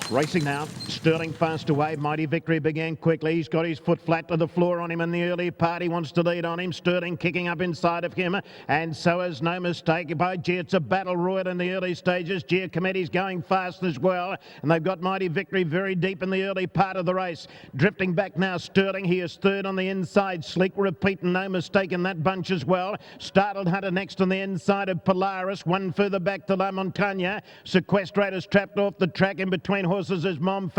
Racing now, Sterling fast away. Mighty Victory began quickly. He's got his foot flat to the floor on him in the early part. He wants to lead on him. Sterling kicking up inside of him, and so is No Mistake by G. It's a battle royal in the early stages. G Committee's going fast as well, and they've got Mighty Victory very deep in the early part of the race. Drifting back now, Sterling. He is third on the inside. Sleek Repeat and No Mistake in that bunch as well. Startled Hunter next on the inside of Polaris. One further back to La Montagna. Sequestrator's trapped off the track in between horses is Montagna.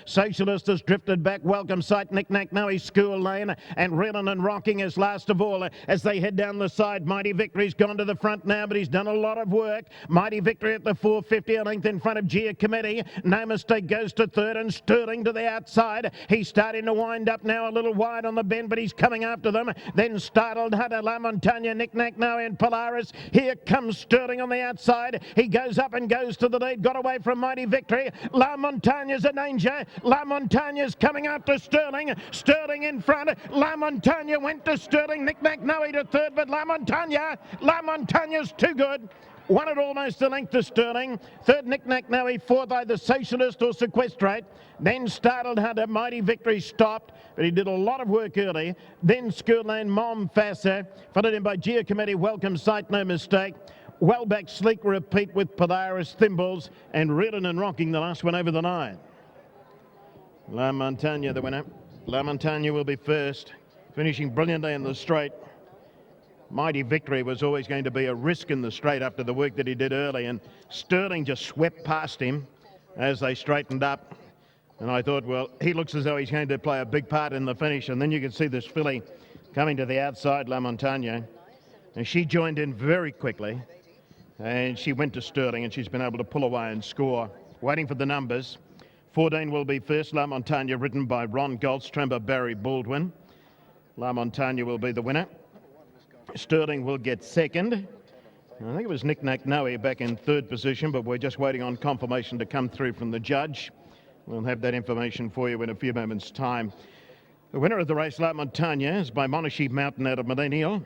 Socialist has drifted back. Welcome Sight, Knick Knack Noe, School Lane, and Reeling and Rocking is last of all as they head down the side. Mighty Victory's gone to the front now, but he's done a lot of work. Mighty Victory at the 450, a length in front of Gia Committee. No Mistake goes to third, and Sterling to the outside. He's starting to wind up now, a little wide on the bend, but he's coming after them. Then Startled Hunter, La Montagna, Knick Knack Noe, and Polaris. Here comes Sterling on the outside. He goes up and goes to the lead. Got away from Mighty Victory. La Montagna's a danger. La Montagna's coming after Sterling. Sterling in front. La Montagna went to Sterling. Knick Knack Noe to third, but La Montagna's too good. Won it almost a length to Sterling. Third, Knick Knack Noe. Fourth, either Socialist or Sequestrate. Then Startled Hunter. Mighty Victory stopped, but he did a lot of work early. Then School Lane, Montagna, followed in by Gia Committee, Welcome Sight, No Mistake. Well back, Sleek Repeat with Polaris, Thimbles, and Reeling and Rocking, the last one over the line. La Montagna, the winner. La Montagna will be first, finishing brilliantly in the straight. Mighty Victory was always going to be a risk in the straight after the work that he did early, and Sterling just swept past him as they straightened up. And I thought, well, he looks as though he's going to play a big part in the finish. And then you can see this filly coming to the outside, La Montagna, and she joined in very quickly. And she went to Sterling, and she's been able to pull away and score. Waiting for the numbers. 14 will be first, La Montagna, ridden by Ron Goltz, Tremper Barry Baldwin. La Montagna will be the winner. Sterling will get second. I think it was Knick Knack Noe back in third position, but we're just waiting on confirmation to come through from the judge. We'll have that information for you in a few moments' time. The winner of the race, La Montagna, is by Monarchy Mountain out of Millennial.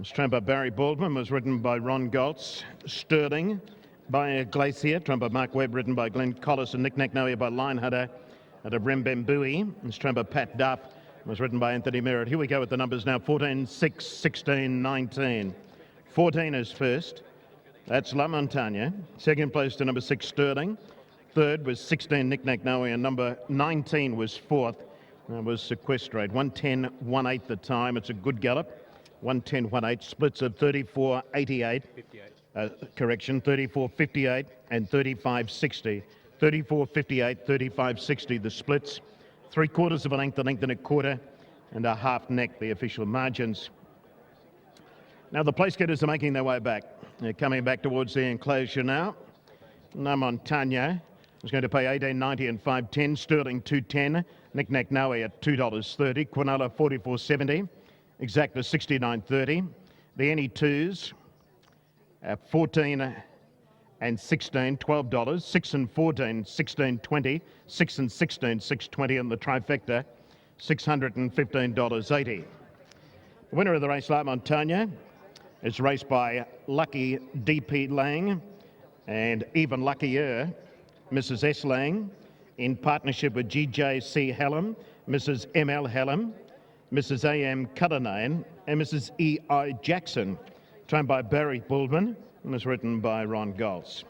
Trumper Barry Baldwin was ridden by Ron Goltz. Sterling by Glacier. Trumper Mark Webb ridden by Glenn Collis, and Knick Knack Noe by Line Hunter out of Rembembui. And Trumper Pat Duff was ridden by Anthony Merritt. Here we go with the numbers now. 14, 6, 16, 19. 14 is first. That's La Montagna. Second place to number 6, Sterling. Third was 16, Knick Knack Noe, and number 19 was fourth. That was Sequestrate. 110.18 the time. It's a good gallop. 110.18, splits of 34.88. Correction, 34.58 and 35.60. 34.58, 35.60 the splits. 3/4 of a length and a quarter, and a half neck, the official margins. Now the place getters are making their way back. They're coming back towards the enclosure now. La Montagna is going to pay $18.90 and $5.10. Sterling $2.10. Knick Knack Noe at $2.30. Quinola $44.70. Exacta $69.30. The any twos at 14 and 16, $12. 6 and 14, $16.20. 6 and 16, $6.20, and the trifecta $615.80. The winner of the race, La Montagna, is raced by Lucky D.P. Lang and even luckier Mrs. S. Lang, in partnership with G.J.C. Hallam, Mrs. M.L. Hallam, Mrs. A.M. Cullinane, and Mrs. E.I. Jackson, trained by Barry Baldwin and was written by Ron Goltz.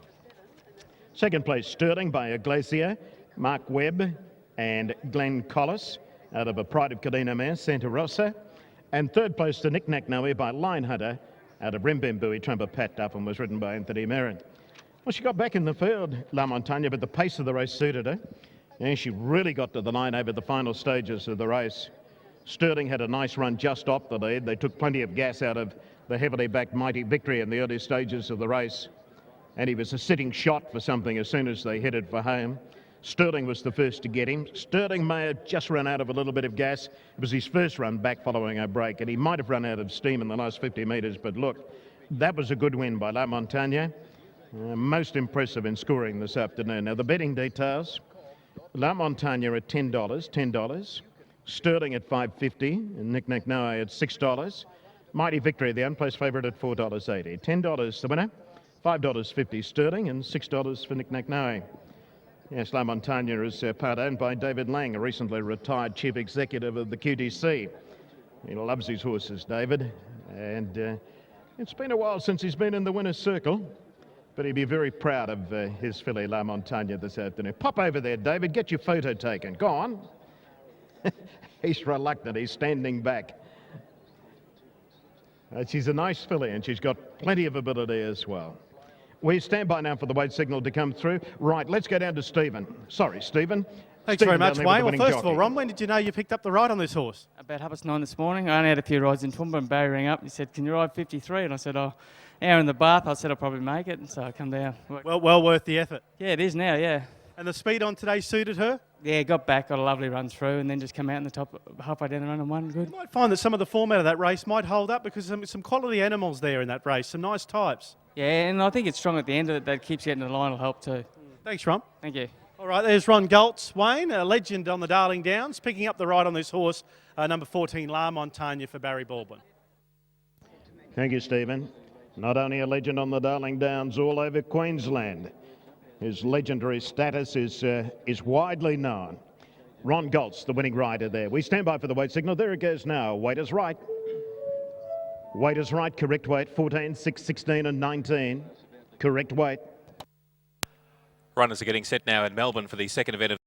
Second place, Sterling by a Glacier, Mark Webb and Glenn Collis out of a Pride of Cadena mare, Santa Rosa. And third place to Knick Knack Noe by Line Hunter out of Rembembui, trained by Pat Duff, and was ridden by Anthony Merritt. Well, she got back in the field, La Montagna, but the pace of the race suited her. And she really got to the line over the final stages of the race. Sterling had a nice run just off the lead. They took plenty of gas out of the heavily backed Mighty Victory in the early stages of the race. And he was a sitting shot for something as soon as they headed for home. Sterling was the first to get him. Sterling may have just run out of a little bit of gas. It was his first run back following a break, and he might have run out of steam in the last 50 metres. But look, that was a good win by La Montagna. Most impressive in scoring this afternoon. Now the betting details. La Montagna at $10. Sterling at $5.50, and Knick Knack Noe at $6. Mighty Victory, the unplaced favourite, at $4.80. $10 the winner, $5.50 Sterling, and $6 for Knick Knack Noe. Yes, La Montagna is part owned by David Lang, a recently retired chief executive of the QTC. He loves his horses, David, and it's been a while since he's been in the winner's circle, but he'd be very proud of his filly La Montagna this afternoon. Pop over there, David, get your photo taken. Go on. He's reluctant, he's standing back. She's a nice filly and she's got plenty of ability as well. We stand by now for the wait signal to come through. Right, let's go down to Stephen. Sorry, Stephen. Thanks very much, Wayne. Well, first of all, Ron, when did you know you picked up the ride on this horse? About 9:30 this morning. I only had a few rides in Toowoomba and Barry rang up. He said, "Can you ride 53?" And I said, "Oh, hour in the bath." I said, "I'll probably make it." And so I come down. Well worth the effort. Yeah, it is now, yeah. And the speed on today suited her? Yeah, got back, got a lovely run through, and then just come out in the top, halfway down the run and won good. You might find that some of the format of that race might hold up because there's some quality animals there in that race, some nice types. Yeah, and I think it's strong at the end of it. That keeps getting to the line will help too. Thanks, Ron. Thank you. All right, there's Ron Gultz, Wayne, a legend on the Darling Downs, picking up the ride on this horse, number 14, La Montagna for Barry Baldwin. Thank you, Stephen. Not only a legend on the Darling Downs, all over Queensland. His legendary status is widely known. Ron Gultz, the winning rider there. We stand by for the wait signal. There it goes now. Weight is right. Weight is right. Correct weight, 14, 6, 16 and 19. Correct weight. Runners are getting set now in Melbourne for the second event of